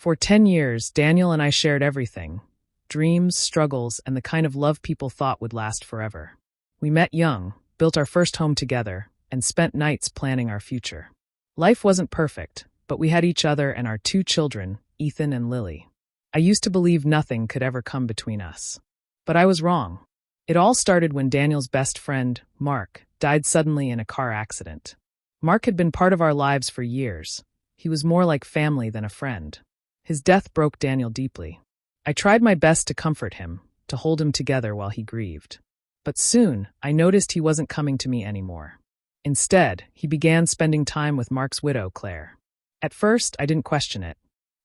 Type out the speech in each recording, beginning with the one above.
For 10 years, Daniel and I shared everything: dreams, struggles, and the kind of love people thought would last forever. We met young, built our first home together, and spent nights planning our future. Life wasn't perfect, but we had each other and our 2 children, Ethan and Lily. I used to believe nothing could ever come between us. But I was wrong. It all started when Daniel's best friend, Mark, died suddenly in a car accident. Mark had been part of our lives for years. He was more like family than a friend. His death broke Daniel deeply. I tried my best to comfort him, to hold him together while he grieved. But soon, I noticed he wasn't coming to me anymore. Instead, he began spending time with Mark's widow, Claire. At first, I didn't question it.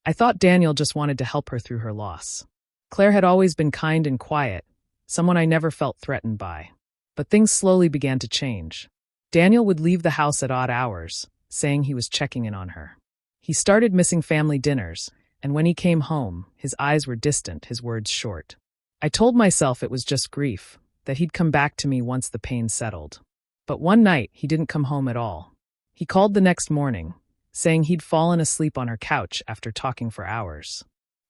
I thought Daniel just wanted to help her through her loss. Claire had always been kind and quiet, someone I never felt threatened by. But things slowly began to change. Daniel would leave the house at odd hours, saying he was checking in on her. He started missing family dinners, and when he came home, his eyes were distant, his words short. I told myself it was just grief, that he'd come back to me once the pain settled. But one night, he didn't come home at all. He called the next morning, saying he'd fallen asleep on her couch after talking for hours.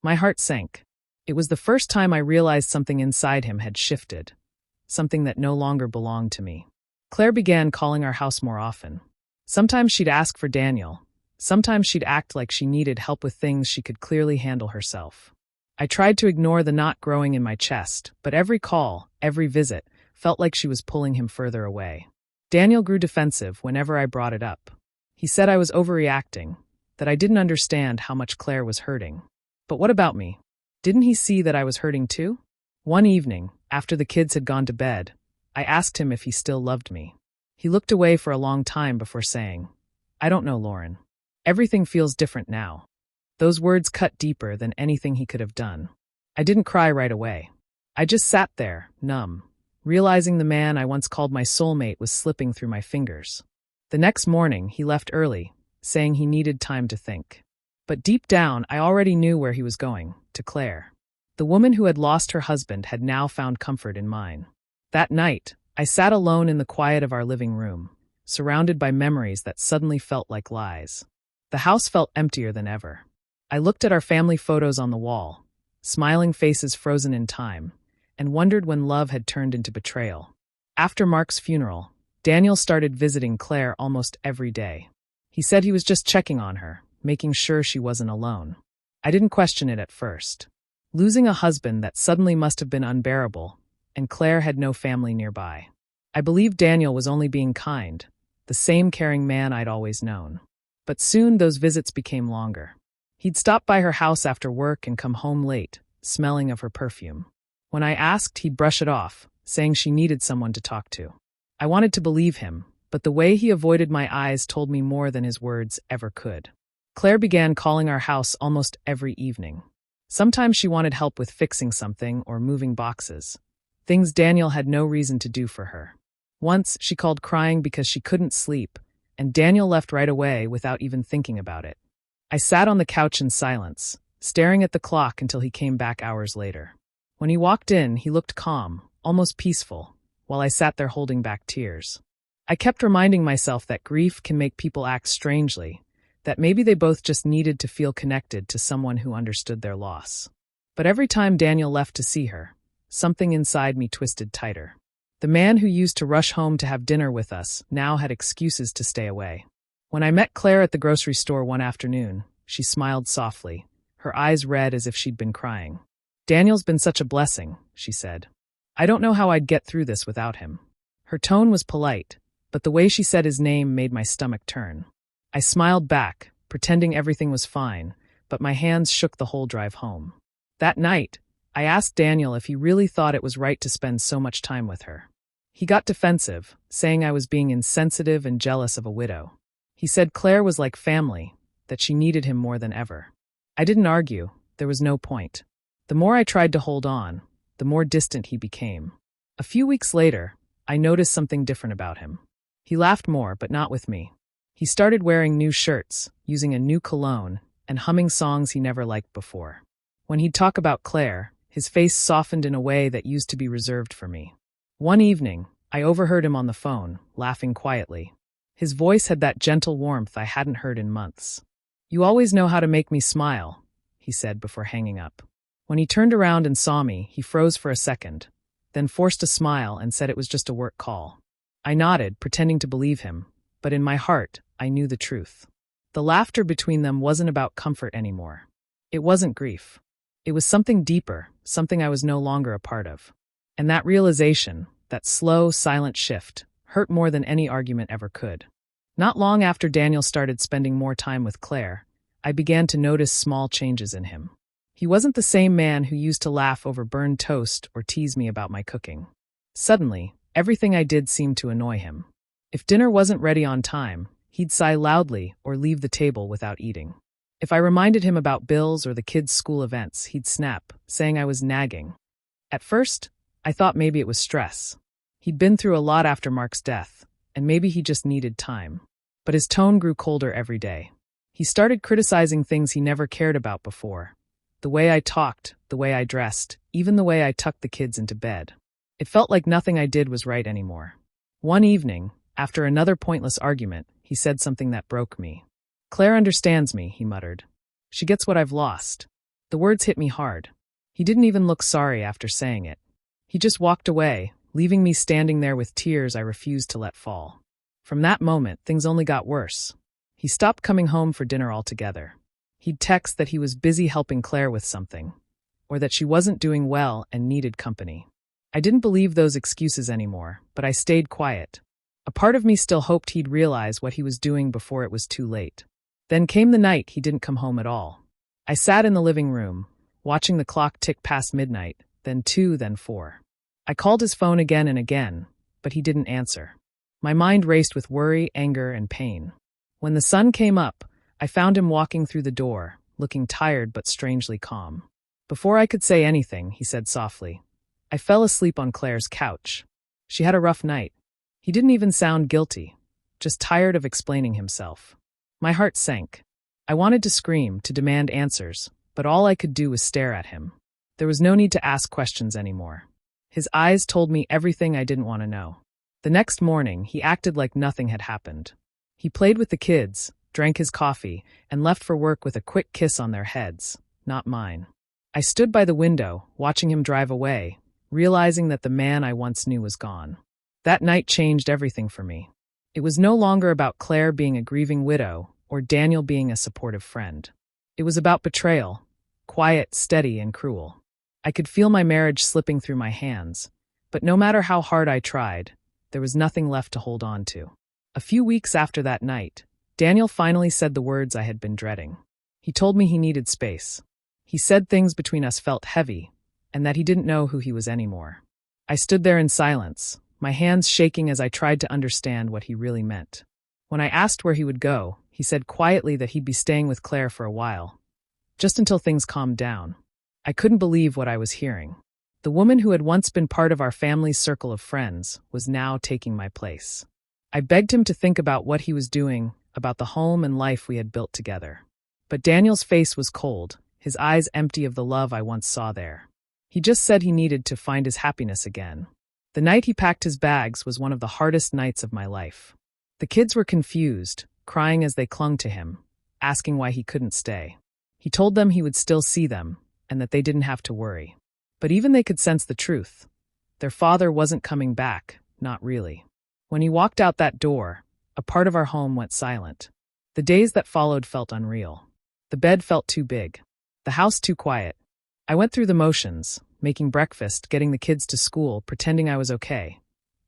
My heart sank. It was the first time I realized something inside him had shifted, something that no longer belonged to me. Claire began calling our house more often. Sometimes she'd ask for Daniel. Sometimes she'd act like she needed help with things she could clearly handle herself. I tried to ignore the knot growing in my chest, but every call, every visit, felt like she was pulling him further away. Daniel grew defensive whenever I brought it up. He said I was overreacting, that I didn't understand how much Claire was hurting. But what about me? Didn't he see that I was hurting too? One evening, after the kids had gone to bed, I asked him if he still loved me. He looked away for a long time before saying, "I don't know, Lauren. Everything feels different now." Those words cut deeper than anything he could have done. I didn't cry right away. I just sat there, numb, realizing the man I once called my soulmate was slipping through my fingers. The next morning, he left early, saying he needed time to think. But deep down, I already knew where he was going, to Claire. The woman who had lost her husband had now found comfort in mine. That night, I sat alone in the quiet of our living room, surrounded by memories that suddenly felt like lies. The house felt emptier than ever. I looked at our family photos on the wall, smiling faces frozen in time, and wondered when love had turned into betrayal. After Mark's funeral, Daniel started visiting Claire almost every day. He said he was just checking on her, making sure she wasn't alone. I didn't question it at first. Losing a husband that suddenly must have been unbearable, and Claire had no family nearby. I believed Daniel was only being kind, the same caring man I'd always known. But soon those visits became longer. He'd stop by her house after work and come home late, smelling of her perfume. When I asked, he'd brush it off, saying she needed someone to talk to. I wanted to believe him, but the way he avoided my eyes told me more than his words ever could. Claire began calling our house almost every evening. Sometimes she wanted help with fixing something or moving boxes, things Daniel had no reason to do for her. Once, she called crying because she couldn't sleep, and Daniel left right away without even thinking about it. I sat on the couch in silence, staring at the clock until he came back hours later. When he walked in, he looked calm, almost peaceful, while I sat there holding back tears. I kept reminding myself that grief can make people act strangely, that maybe they both just needed to feel connected to someone who understood their loss. But every time Daniel left to see her, something inside me twisted tighter. The man who used to rush home to have dinner with us now had excuses to stay away. When I met Claire at the grocery store one afternoon, she smiled softly, her eyes red as if she'd been crying. "Daniel's been such a blessing," she said. "I don't know how I'd get through this without him." Her tone was polite, but the way she said his name made my stomach turn. I smiled back, pretending everything was fine, but my hands shook the whole drive home. That night, I asked Daniel if he really thought it was right to spend so much time with her. He got defensive, saying I was being insensitive and jealous of a widow. He said Claire was like family, that she needed him more than ever. I didn't argue, there was no point. The more I tried to hold on, the more distant he became. A few weeks later, I noticed something different about him. He laughed more, but not with me. He started wearing new shirts, using a new cologne, and humming songs he never liked before. When he'd talk about Claire, his face softened in a way that used to be reserved for me. One evening, I overheard him on the phone, laughing quietly. His voice had that gentle warmth I hadn't heard in months. "You always know how to make me smile," he said before hanging up. When he turned around and saw me, he froze for a second, then forced a smile and said it was just a work call. I nodded, pretending to believe him, but in my heart, I knew the truth. The laughter between them wasn't about comfort anymore. It wasn't grief. It was something deeper, something I was no longer a part of. And that realization, that slow, silent shift, hurt more than any argument ever could. Not long after Daniel started spending more time with Claire, I began to notice small changes in him. He wasn't the same man who used to laugh over burned toast or tease me about my cooking. Suddenly, everything I did seemed to annoy him. If dinner wasn't ready on time, he'd sigh loudly or leave the table without eating. If I reminded him about bills or the kids' school events, he'd snap, saying I was nagging. At first, I thought maybe it was stress. He'd been through a lot after Mark's death, and maybe he just needed time. But his tone grew colder every day. He started criticizing things he never cared about before. The way I talked, the way I dressed, even the way I tucked the kids into bed. It felt like nothing I did was right anymore. One evening, after another pointless argument, he said something that broke me. "Claire understands me," he muttered. "She gets what I've lost." The words hit me hard. He didn't even look sorry after saying it. He just walked away, leaving me standing there with tears I refused to let fall. From that moment, things only got worse. He stopped coming home for dinner altogether. He'd text that he was busy helping Claire with something, or that she wasn't doing well and needed company. I didn't believe those excuses anymore, but I stayed quiet. A part of me still hoped he'd realize what he was doing before it was too late. Then came the night he didn't come home at all. I sat in the living room, watching the clock tick past midnight, then 2, then 4. I called his phone again and again, but he didn't answer. My mind raced with worry, anger, and pain. When the sun came up, I found him walking through the door, looking tired but strangely calm. Before I could say anything, he said softly, "I fell asleep on Claire's couch. She had a rough night." He didn't even sound guilty, just tired of explaining himself. My heart sank. I wanted to scream, to demand answers, but all I could do was stare at him. There was no need to ask questions anymore. His eyes told me everything I didn't want to know. The next morning, he acted like nothing had happened. He played with the kids, drank his coffee, and left for work with a quick kiss on their heads, not mine. I stood by the window, watching him drive away, realizing that the man I once knew was gone. That night changed everything for me. It was no longer about Claire being a grieving widow or Daniel being a supportive friend. It was about betrayal, quiet, steady, and cruel. I could feel my marriage slipping through my hands, but no matter how hard I tried, there was nothing left to hold on to. A few weeks after that night, Daniel finally said the words I had been dreading. He told me he needed space. He said things between us felt heavy, and that he didn't know who he was anymore. I stood there in silence, my hands shaking as I tried to understand what he really meant. When I asked where he would go, he said quietly that he'd be staying with Claire for a while, just until things calmed down. I couldn't believe what I was hearing. The woman who had once been part of our family's circle of friends was now taking my place. I begged him to think about what he was doing, about the home and life we had built together. But Daniel's face was cold, his eyes empty of the love I once saw there. He just said he needed to find his happiness again. The night he packed his bags was one of the hardest nights of my life. The kids were confused, crying as they clung to him, asking why he couldn't stay. He told them he would still see them, and that they didn't have to worry. But even they could sense the truth. Their father wasn't coming back, not really. When he walked out that door, a part of our home went silent. The days that followed felt unreal. The bed felt too big. The house too quiet. I went through the motions, making breakfast, getting the kids to school, pretending I was okay.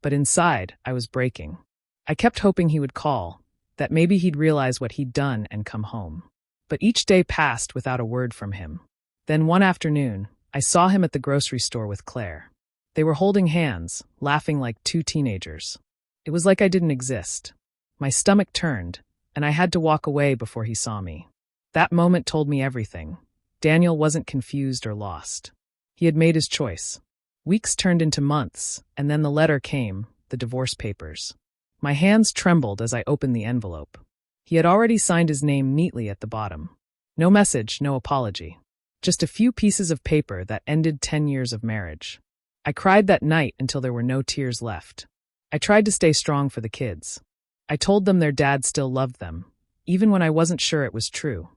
But inside, I was breaking. I kept hoping he would call, that maybe he'd realize what he'd done and come home. But each day passed without a word from him. Then one afternoon, I saw him at the grocery store with Claire. They were holding hands, laughing like two teenagers. It was like I didn't exist. My stomach turned, and I had to walk away before he saw me. That moment told me everything. Daniel wasn't confused or lost. He had made his choice. Weeks turned into months, and then the letter came, the divorce papers. My hands trembled as I opened the envelope. He had already signed his name neatly at the bottom. No message, no apology. Just a few pieces of paper that ended 10 years of marriage. I cried that night until there were no tears left. I tried to stay strong for the kids. I told them their dad still loved them, even when I wasn't sure it was true.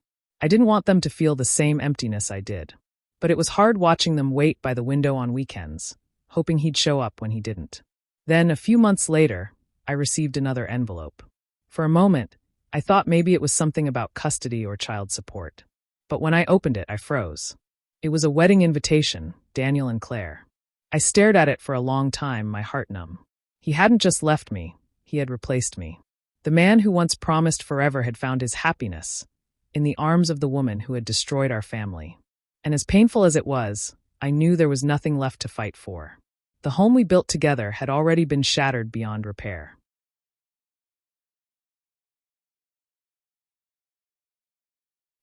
I didn't want them to feel the same emptiness I did. But it was hard watching them wait by the window on weekends, hoping he'd show up when he didn't. Then, a few months later, I received another envelope. For a moment, I thought maybe it was something about custody or child support. But when I opened it, I froze. It was a wedding invitation, Daniel and Claire. I stared at it for a long time, my heart numb. He hadn't just left me, he had replaced me. The man who once promised forever had found his happiness in the arms of the woman who had destroyed our family. And as painful as it was, I knew there was nothing left to fight for. The home we built together had already been shattered beyond repair.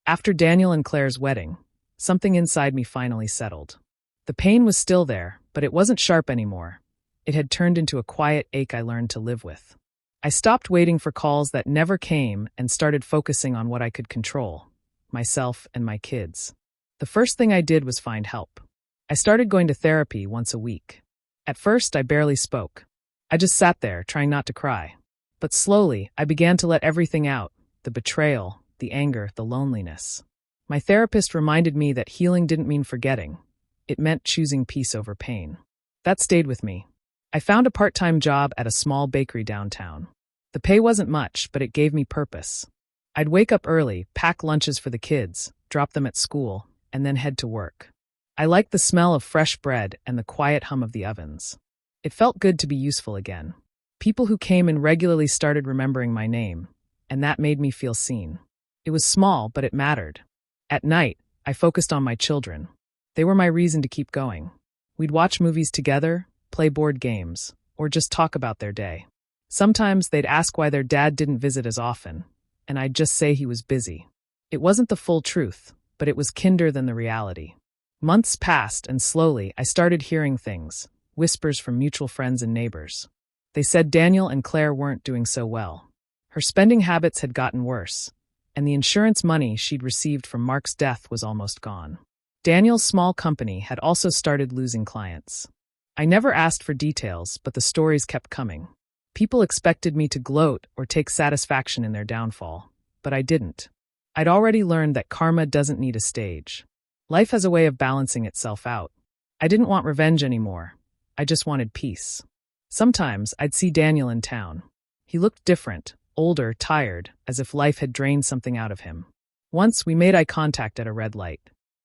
After Daniel and Claire's wedding, something inside me finally settled. The pain was still there, but it wasn't sharp anymore. It had turned into a quiet ache I learned to live with. I stopped waiting for calls that never came and started focusing on what I could control, myself and my kids. The first thing I did was find help. I started going to therapy once a week. At first, I barely spoke. I just sat there, trying not to cry. But slowly, I began to let everything out, the betrayal, the anger, the loneliness. My therapist reminded me that healing didn't mean forgetting. It meant choosing peace over pain. That stayed with me. I found a part-time job at a small bakery downtown. The pay wasn't much, but it gave me purpose. I'd wake up early, pack lunches for the kids, drop them at school, and then head to work. I liked the smell of fresh bread and the quiet hum of the ovens. It felt good to be useful again. People who came in regularly started remembering my name, and that made me feel seen. It was small, but it mattered. At night, I focused on my children. They were my reason to keep going. We'd watch movies together, play board games, or just talk about their day. Sometimes they'd ask why their dad didn't visit as often, and I'd just say he was busy. It wasn't the full truth, but it was kinder than the reality. Months passed, and slowly I started hearing things, whispers from mutual friends and neighbors. They said Daniel and Claire weren't doing so well. Her spending habits had gotten worse, and the insurance money she'd received from Mark's death was almost gone. Daniel's small company had also started losing clients. I never asked for details, but the stories kept coming. People expected me to gloat or take satisfaction in their downfall, but I didn't. I'd already learned that karma doesn't need a stage. Life has a way of balancing itself out. I didn't want revenge anymore. I just wanted peace. Sometimes I'd see Daniel in town. He looked different, older, tired, as if life had drained something out of him. Once we made eye contact at a red light.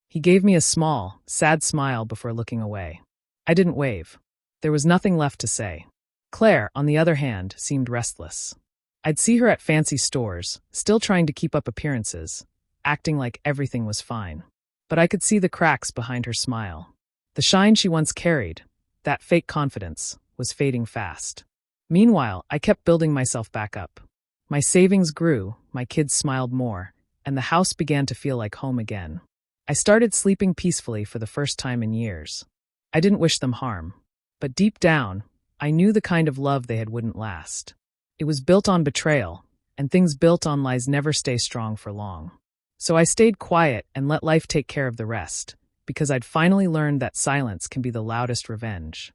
He gave me a small, sad smile before looking away. I didn't wave. There was nothing left to say. Claire, on the other hand, seemed restless. I'd see her at fancy stores, still trying to keep up appearances, acting like everything was fine. But I could see the cracks behind her smile. The shine she once carried, that fake confidence, was fading fast. Meanwhile, I kept building myself back up. My savings grew, my kids smiled more, and the house began to feel like home again. I started sleeping peacefully for the first time in years. I didn't wish them harm. But deep down, I knew the kind of love they had wouldn't last. It was built on betrayal, and things built on lies never stay strong for long. So I stayed quiet and let life take care of the rest, because I'd finally learned that silence can be the loudest revenge.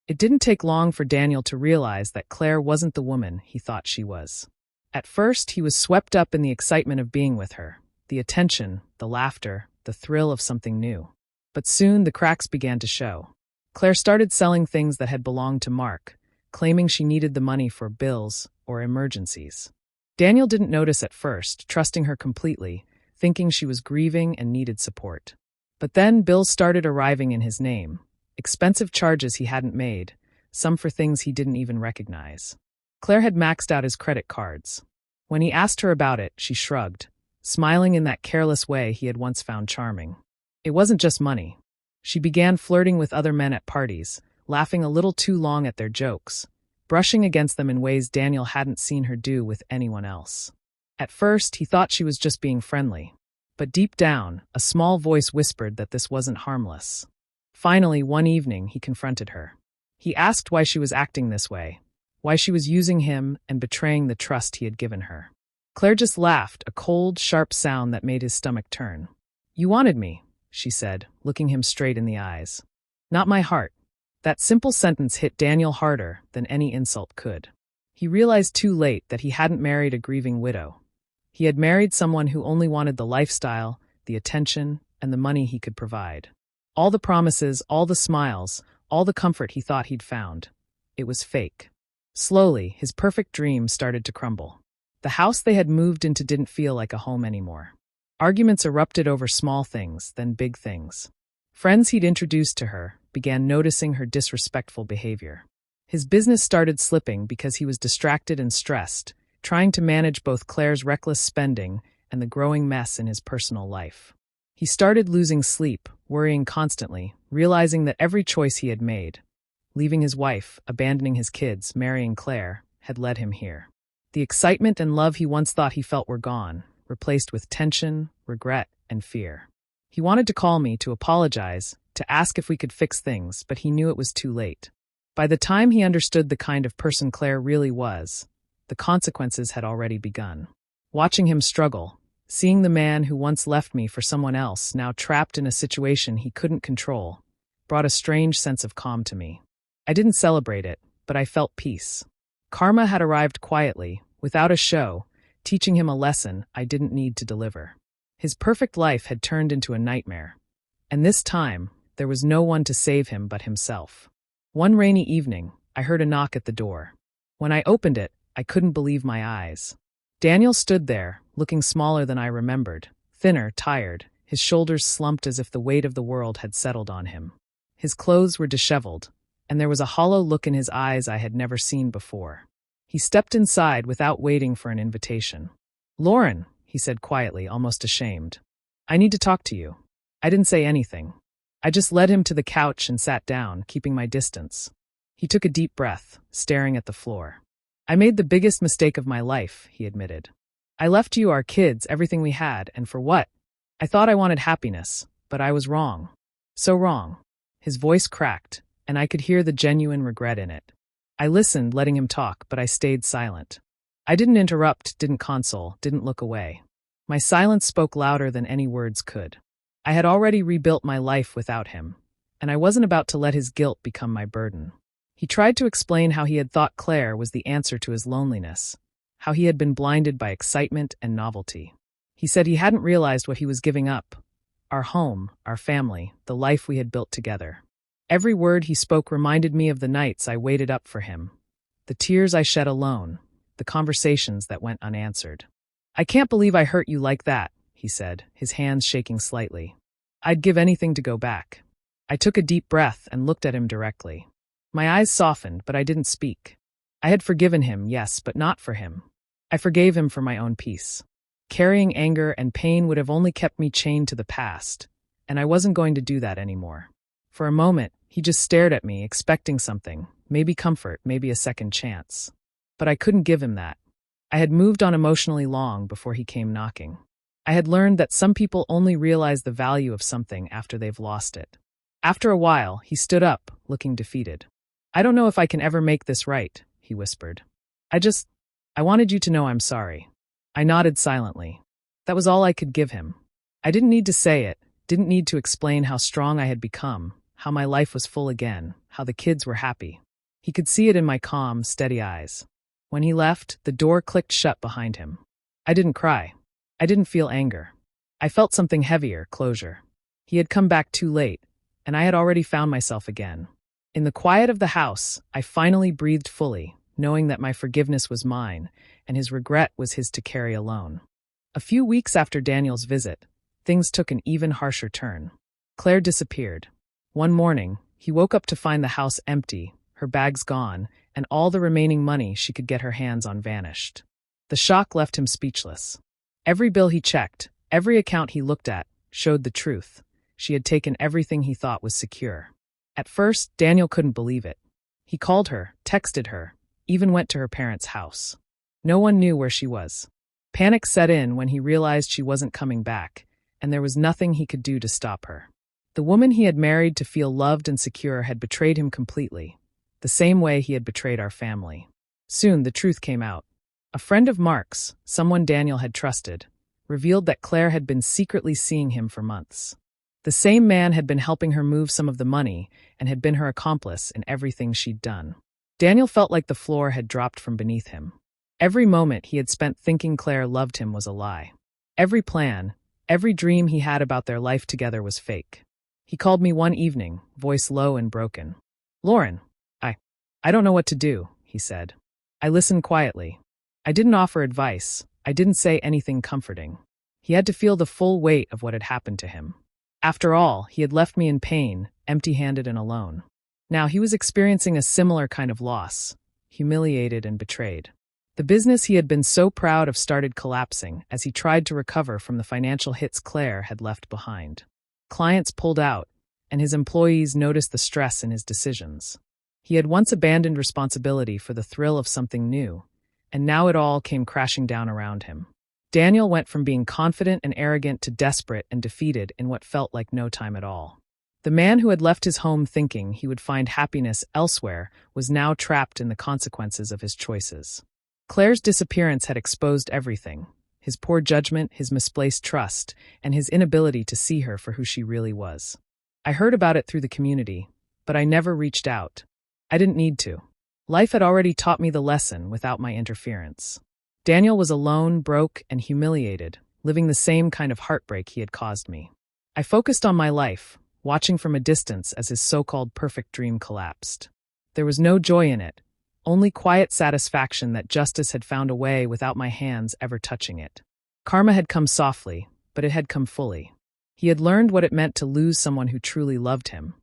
It didn't take long for Daniel to realize that Claire wasn't the woman he thought she was. At first, he was swept up in the excitement of being with her, the attention, the laughter, the thrill of something new. But soon the cracks began to show. Claire started selling things that had belonged to Mark, claiming she needed the money for bills or emergencies. Daniel didn't notice at first, trusting her completely, thinking she was grieving and needed support. But then bills started arriving in his name, expensive charges he hadn't made, some for things he didn't even recognize. Claire had maxed out his credit cards. When he asked her about it, she shrugged, smiling in that careless way he had once found charming. It wasn't just money. She began flirting with other men at parties, laughing a little too long at their jokes, brushing against them in ways Daniel hadn't seen her do with anyone else. At first, he thought she was just being friendly. But deep down, a small voice whispered that this wasn't harmless. Finally, one evening, he confronted her. He asked why she was acting this way, why she was using him and betraying the trust he had given her. Claire just laughed, a cold, sharp sound that made his stomach turn. "You wanted me," she said, looking him straight in the eyes. "Not my heart." That simple sentence hit Daniel harder than any insult could. He realized too late that he hadn't married a grieving widow. He had married someone who only wanted the lifestyle, the attention, and the money he could provide. All the promises, all the smiles, all the comfort he thought he'd found. It was fake. Slowly, his perfect dream started to crumble. The house they had moved into didn't feel like a home anymore. Arguments erupted over small things, then big things. Friends he'd introduced to her began noticing her disrespectful behavior. His business started slipping because he was distracted and stressed, trying to manage both Claire's reckless spending and the growing mess in his personal life. He started losing sleep, worrying constantly, realizing that every choice he had made, leaving his wife, abandoning his kids, marrying Claire, had led him here. The excitement and love he once thought he felt were gone, replaced with tension, regret, and fear. He wanted to call me to apologize, to ask if we could fix things, but he knew it was too late. By the time he understood the kind of person Claire really was, the consequences had already begun. Watching him struggle, seeing the man who once left me for someone else, now trapped in a situation he couldn't control, brought a strange sense of calm to me. I didn't celebrate it, but I felt peace. Karma had arrived quietly, without a show, teaching him a lesson I didn't need to deliver. His perfect life had turned into a nightmare. And this time, there was no one to save him but himself. One rainy evening, I heard a knock at the door. When I opened it, I couldn't believe my eyes. Daniel stood there, looking smaller than I remembered, thinner, tired, his shoulders slumped as if the weight of the world had settled on him. His clothes were disheveled, and there was a hollow look in his eyes I had never seen before. He stepped inside without waiting for an invitation. "Lauren," he said quietly, almost ashamed. "I need to talk to you." I didn't say anything. I just led him to the couch and sat down, keeping my distance. He took a deep breath, staring at the floor. "I made the biggest mistake of my life," he admitted. "I left you our kids, everything we had, and for what? I thought I wanted happiness, but I was wrong. So wrong." His voice cracked, and I could hear the genuine regret in it. I listened, letting him talk, but I stayed silent. I didn't interrupt, didn't console, didn't look away. My silence spoke louder than any words could. I had already rebuilt my life without him, and I wasn't about to let his guilt become my burden. He tried to explain how he had thought Claire was the answer to his loneliness, how he had been blinded by excitement and novelty. He said he hadn't realized what he was giving up. Our home, our family, the life we had built together. Every word he spoke reminded me of the nights I waited up for him, the tears I shed alone, the conversations that went unanswered. "I can't believe I hurt you like that," he said, his hands shaking slightly. "I'd give anything to go back." I took a deep breath and looked at him directly. My eyes softened, but I didn't speak. I had forgiven him, yes, but not for him. I forgave him for my own peace. Carrying anger and pain would have only kept me chained to the past, and I wasn't going to do that anymore. For a moment, he just stared at me, expecting something, maybe comfort, maybe a second chance. But I couldn't give him that. I had moved on emotionally long before he came knocking. I had learned that some people only realize the value of something after they've lost it. After a while, he stood up, looking defeated. "I don't know if I can ever make this right," he whispered. I wanted you to know I'm sorry." I nodded silently. That was all I could give him. I didn't need to say it, didn't need to explain how strong I had become, how my life was full again, how the kids were happy. He could see it in my calm, steady eyes. When he left, the door clicked shut behind him. I didn't cry. I didn't feel anger. I felt something heavier, closure. He had come back too late, and I had already found myself again. In the quiet of the house, I finally breathed fully, knowing that my forgiveness was mine, and his regret was his to carry alone. A few weeks after Daniel's visit, things took an even harsher turn. Claire disappeared. One morning, he woke up to find the house empty, her bags gone, and all the remaining money she could get her hands on vanished. The shock left him speechless. Every bill he checked, every account he looked at, showed the truth. She had taken everything he thought was secure. At first, Daniel couldn't believe it. He called her, texted her, even went to her parents' house. No one knew where she was. Panic set in when he realized she wasn't coming back, and there was nothing he could do to stop her. The woman he had married to feel loved and secure had betrayed him completely, the same way he had betrayed our family. Soon the truth came out. A friend of Mark's, someone Daniel had trusted, revealed that Claire had been secretly seeing him for months. The same man had been helping her move some of the money and had been her accomplice in everything she'd done. Daniel felt like the floor had dropped from beneath him. Every moment he had spent thinking Claire loved him was a lie. Every plan, every dream he had about their life together was fake. He called me one evening, voice low and broken. "Lauren, I don't know what to do," he said. I listened quietly. I didn't offer advice. I didn't say anything comforting. He had to feel the full weight of what had happened to him. After all, he had left me in pain, empty-handed and alone. Now he was experiencing a similar kind of loss, humiliated and betrayed. The business he had been so proud of started collapsing as he tried to recover from the financial hits Claire had left behind. Clients pulled out, and his employees noticed the stress in his decisions. He had once abandoned responsibility for the thrill of something new, and now it all came crashing down around him. Daniel went from being confident and arrogant to desperate and defeated in what felt like no time at all. The man who had left his home thinking he would find happiness elsewhere was now trapped in the consequences of his choices. Claire's disappearance had exposed everything: his poor judgment, his misplaced trust, and his inability to see her for who she really was. I heard about it through the community, but I never reached out. I didn't need to. Life had already taught me the lesson without my interference. Daniel was alone, broke, and humiliated, living the same kind of heartbreak he had caused me. I focused on my life, watching from a distance as his so-called perfect dream collapsed. There was no joy in it, only quiet satisfaction that justice had found a way without my hands ever touching it. Karma had come softly, but it had come fully. He had learned what it meant to lose someone who truly loved him,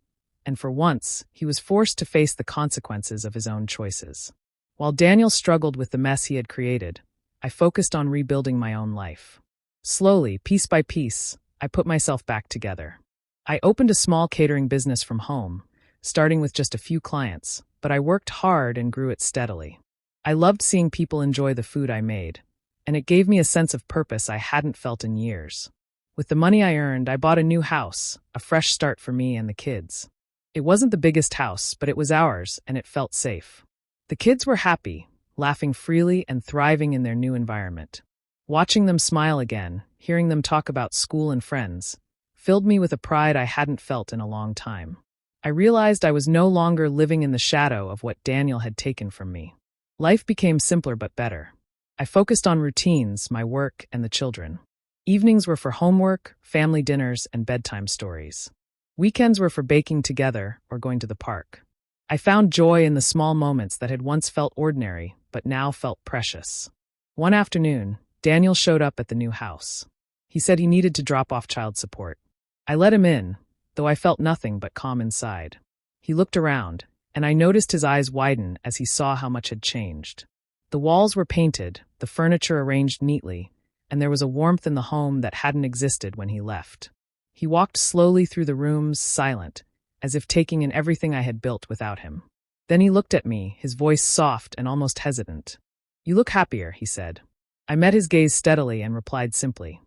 and for once, he was forced to face the consequences of his own choices. While Daniel struggled with the mess he had created, I focused on rebuilding my own life. Slowly, piece by piece, I put myself back together. I opened a small catering business from home, starting with just a few clients, but I worked hard and grew it steadily. I loved seeing people enjoy the food I made, and it gave me a sense of purpose I hadn't felt in years. With the money I earned, I bought a new house, a fresh start for me and the kids. It wasn't the biggest house, but it was ours, and it felt safe. The kids were happy, laughing freely and thriving in their new environment. Watching them smile again, hearing them talk about school and friends, filled me with a pride I hadn't felt in a long time. I realized I was no longer living in the shadow of what Daniel had taken from me. Life became simpler but better. I focused on routines, my work, and the children. Evenings were for homework, family dinners, and bedtime stories. Weekends were for baking together or going to the park. I found joy in the small moments that had once felt ordinary, but now felt precious. One afternoon, Daniel showed up at the new house. He said he needed to drop off child support. I let him in, though I felt nothing but calm inside. He looked around, and I noticed his eyes widen as he saw how much had changed. The walls were painted, the furniture arranged neatly, and there was a warmth in the home that hadn't existed when he left. He walked slowly through the rooms, silent, as if taking in everything I had built without him. Then he looked at me, his voice soft and almost hesitant. "You look happier," he said. I met his gaze steadily and replied simply,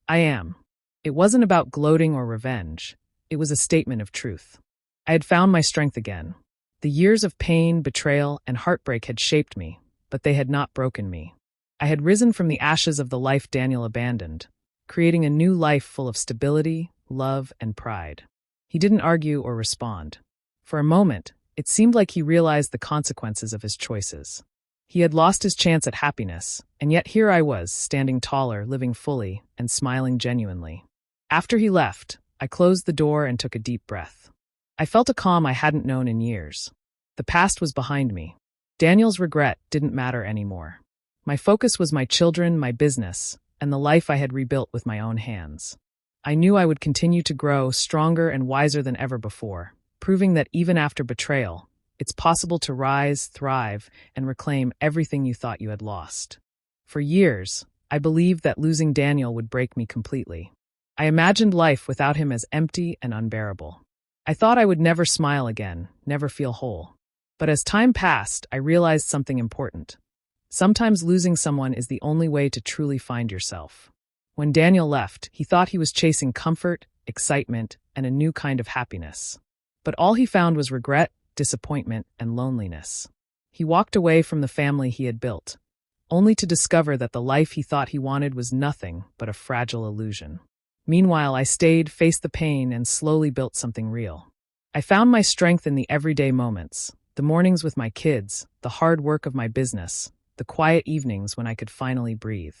"I am." It wasn't about gloating or revenge. It was a statement of truth. I had found my strength again. The years of pain, betrayal, and heartbreak had shaped me, but they had not broken me. I had risen from the ashes of the life Daniel abandoned, creating a new life full of stability, love, and pride. He didn't argue or respond. For a moment, it seemed like he realized the consequences of his choices. He had lost his chance at happiness, and yet here I was, standing taller, living fully, and smiling genuinely. After he left, I closed the door and took a deep breath. I felt a calm I hadn't known in years. The past was behind me. Daniel's regret didn't matter anymore. My focus was my children, my business, and the life I had rebuilt with my own hands. I knew I would continue to grow, stronger and wiser than ever before, proving that even after betrayal, it's possible to rise, thrive, and reclaim everything you thought you had lost. For years, I believed that losing Daniel would break me completely. I imagined life without him as empty and unbearable. I thought I would never smile again, never feel whole. But as time passed, I realized something important. Sometimes losing someone is the only way to truly find yourself. When Daniel left, he thought he was chasing comfort, excitement, and a new kind of happiness. But all he found was regret, disappointment, and loneliness. He walked away from the family he had built, only to discover that the life he thought he wanted was nothing but a fragile illusion. Meanwhile, I stayed, faced the pain, and slowly built something real. I found my strength in the everyday moments, the mornings with my kids, the hard work of my business, the quiet evenings when I could finally breathe.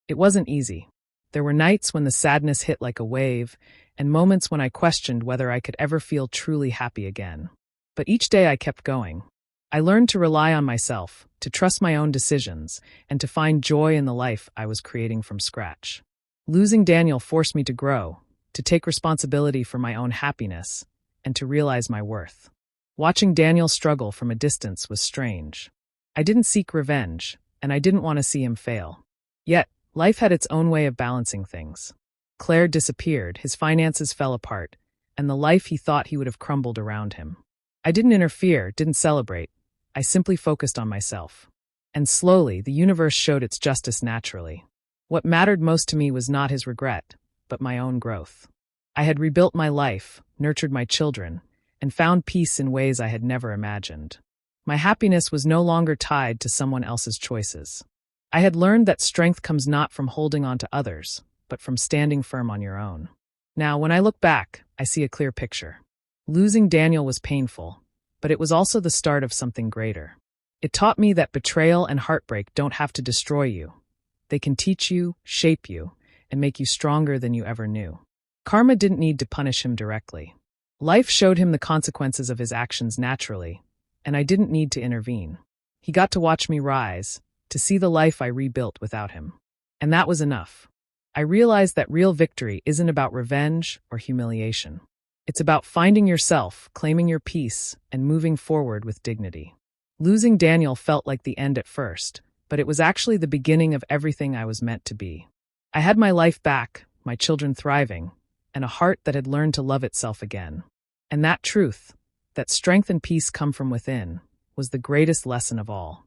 It wasn't easy. There were nights when the sadness hit like a wave, and moments when I questioned whether I could ever feel truly happy again. But each day I kept going. I learned to rely on myself, to trust my own decisions, and to find joy in the life I was creating from scratch. Losing Daniel forced me to grow, to take responsibility for my own happiness, and to realize my worth. Watching Daniel struggle from a distance was strange. I didn't seek revenge, and I didn't want to see him fail. Yet, life had its own way of balancing things. Claire disappeared, his finances fell apart, and the life he thought he would have crumbled around him. I didn't interfere, didn't celebrate. I simply focused on myself. And slowly, the universe showed its justice naturally. What mattered most to me was not his regret, but my own growth. I had rebuilt my life, nurtured my children, and found peace in ways I had never imagined. My happiness was no longer tied to someone else's choices. I had learned that strength comes not from holding on to others, but from standing firm on your own. Now, when I look back, I see a clear picture. Losing Daniel was painful, but it was also the start of something greater. It taught me that betrayal and heartbreak don't have to destroy you. They can teach you, shape you, and make you stronger than you ever knew. Karma didn't need to punish him directly. Life showed him the consequences of his actions naturally, and I didn't need to intervene. He got to watch me rise, to see the life I rebuilt without him. And that was enough. I realized that real victory isn't about revenge or humiliation. It's about finding yourself, claiming your peace, and moving forward with dignity. Losing Daniel felt like the end at first, but it was actually the beginning of everything I was meant to be. I had my life back, my children thriving, and a heart that had learned to love itself again. And that truth, that strength and peace come from within, was the greatest lesson of all.